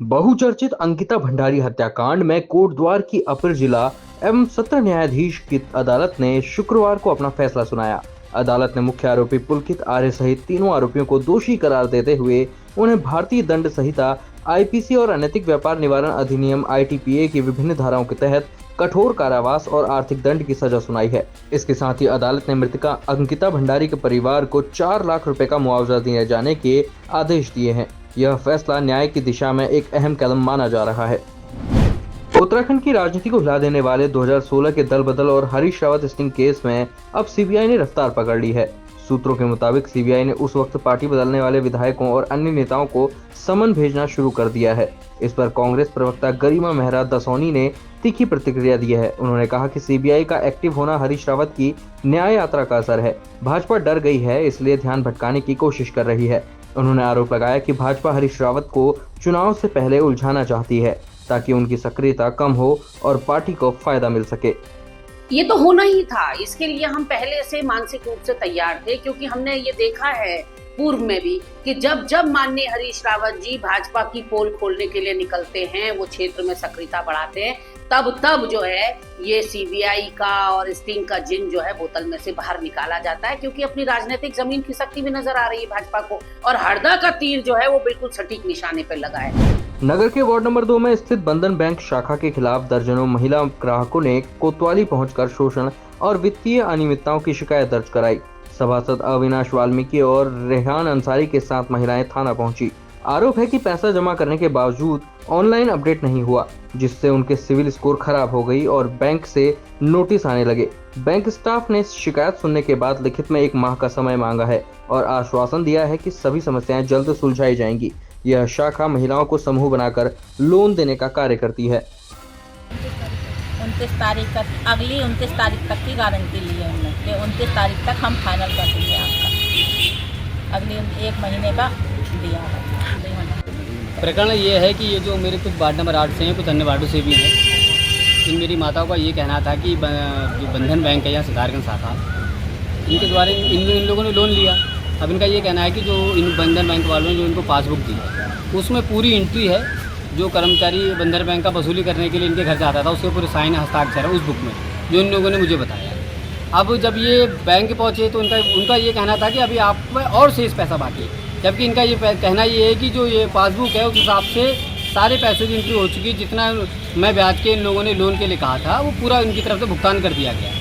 बहुचर्चित अंकिता भंडारी हत्याकांड में कोटद्वार की अपर जिला एवं सत्र न्यायाधीश की अदालत ने शुक्रवार को अपना फैसला सुनाया। अदालत ने मुख्य आरोपी पुलकित आर्य सहित तीनों आरोपियों को दोषी करार देते हुए उन्हें भारतीय दंड संहिता, आईपीसी और अनैतिक व्यापार निवारण अधिनियम आईटीपीए की विभिन्न धाराओं के तहत कठोर कारावास और आर्थिक दंड की सजा सुनाई है। इसके साथ ही अदालत ने मृतका अंकिता भंडारी के परिवार को 4 लाख रुपए का मुआवजा दिए जाने के आदेश दिए हैं। यह फैसला न्याय की दिशा में एक अहम कदम माना जा रहा है। उत्तराखंड की राजनीति को हिला देने वाले 2016 के दल बदल और हरीश रावत स्टिंग केस में अब सीबीआई ने रफ्तार पकड़ ली है। सूत्रों के मुताबिक सीबीआई ने उस वक्त पार्टी बदलने वाले विधायकों और अन्य नेताओं को समन भेजना शुरू कर दिया है। इस पर कांग्रेस प्रवक्ता गरिमा मेहरा दसौनी ने तीखी प्रतिक्रिया दी है। उन्होंने कहा कि सीबीआई का एक्टिव होना हरीश रावत की न्याय यात्रा का असर है। भाजपा डर गई है, इसलिए ध्यान भटकाने की कोशिश कर रही है। उन्होंने आरोप लगाया कि भाजपा हरीश रावत को चुनाव से पहले उलझाना चाहती है ताकि उनकी सक्रियता कम हो और पार्टी को फायदा मिल सके। ये तो होना ही था, इसके लिए हम पहले से मानसिक रूप से तैयार थे, क्योंकि हमने ये देखा है पूर्व में भी कि जब जब माननीय हरीश रावत जी भाजपा की पोल खोलने के लिए निकलते हैं, वो क्षेत्र में सक्रियता बढ़ाते हैं, तब जो है ये सीबीआई का और स्टिंग का जिन जो है बोतल में से बाहर निकाला जाता है, क्योंकि अपनी राजनीतिक जमीन खिसकती भी नजर आ रही है भाजपा को, और हरदा का तीर जो है वो बिल्कुल सटीक निशाने पर लगा है। नगर के वार्ड नंबर 2 में स्थित बंधन बैंक शाखा के खिलाफ दर्जनों महिला ग्राहकों ने कोतवाली पहुंचकर शोषण और वित्तीय अनियमितताओं की शिकायत दर्ज कराई। सभासद अविनाश वाल्मीकि और रेहान अंसारी के साथ महिलाएं थाना पहुंची। आरोप है कि पैसा जमा करने के बावजूद ऑनलाइन अपडेट नहीं हुआ, जिससे उनके सिविल स्कोर खराब हो गई और बैंक से नोटिस आने लगे। बैंक स्टाफ ने शिकायत सुनने के बाद लिखित में 1 माह का समय मांगा है और आश्वासन दिया है कि सभी समस्याएं जल्द सुलझाई जाएंगी। यह शाखा महिलाओं को समूह बनाकर लोन देने का कार्य करती है। 29 तारीख तक, अगली 29 तारीख तक की गारंटी ली है हमने कि 29 तारीख तक हम फाइनल कर देंगे आपका। अगले 1 महीने का दिया है। प्रकरण ये है कि ये जो मेरे कुछ वार्ड नंबर 8 से हैं, कुछ अन्य वार्डों से भी हैं। इन मेरी माताओं का ये कहना था कि जो बंधन बैंक है या सिद्धार्थगंज शाखा, इनके द्वारा इन लोगों ने लोन लिया। अब इनका ये कहना है कि जो इन बंधन बैंक वालों ने जो इनको पासबुक दी उसमें पूरी एंट्री है, जो कर्मचारी बंधन बैंक का वसूली करने के लिए इनके घर जाता था उसके पूरे साइन हस्ताक्षर है उस बुक में, जो इन लोगों ने मुझे बताया। अब जब ये बैंक पहुँचे तो उनका ये कहना था कि अभी आप में और शेष पैसा बाकी है, जबकि इनका ये कहना ये है कि जो ये पासबुक है उस हिसाब से सारे पैसे की एंट्री हो चुकी है। जितना मैं ब्याज के इन लोगों ने लोन के लिए कहा था वो पूरा इनकी तरफ से भुगतान कर दिया गया।